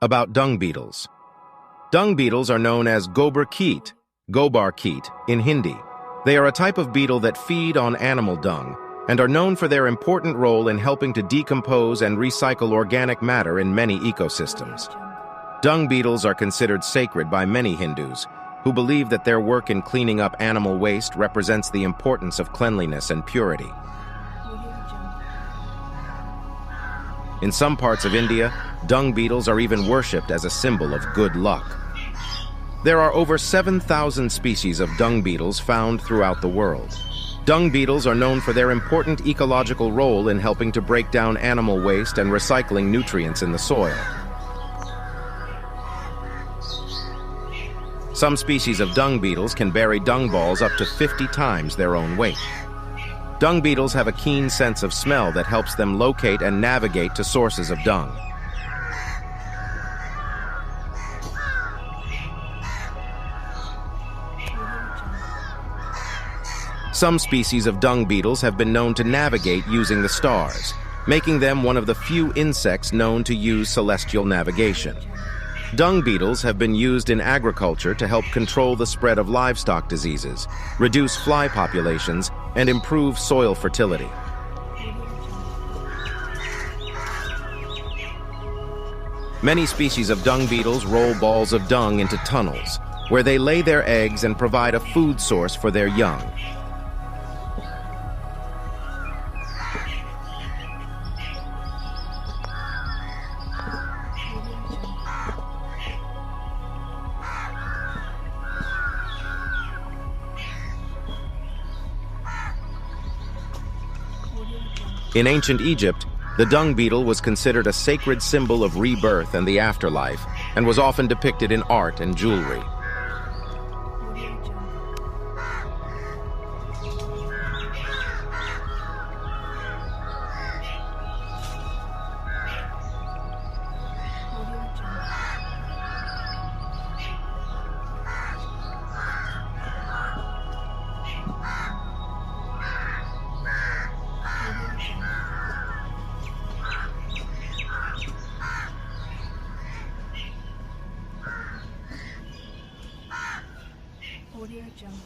About dung beetles. Dung beetles are known as gobar keet in Hindi. They are a type of beetle that feed on animal dung and are known for their important role in helping to decompose and recycle organic matter in many ecosystems. Dung beetles are considered sacred by many Hindus, who believe that their work in cleaning up animal waste represents the importance of cleanliness and purity. In some parts of India, dung beetles are even worshipped as a symbol of good luck. There are over 7,000 species of dung beetles found throughout the world. Dung beetles are known for their important ecological role in helping to break down animal waste and recycling nutrients in the soil. Some species of dung beetles can bury dung balls up to 50 times their own weight. Dung beetles have a keen sense of smell that helps them locate and navigate to sources of dung. Some species of dung beetles have been known to navigate using the stars, making them one of the few insects known to use celestial navigation. Dung beetles have been used in agriculture to help control the spread of livestock diseases, reduce fly populations, and improve soil fertility. Many species of dung beetles roll balls of dung into tunnels, where they lay their eggs and provide a food source for their young. In ancient Egypt, the dung beetle was considered a sacred symbol of rebirth and the afterlife, and was often depicted in art and jewelry. Audio Jungle.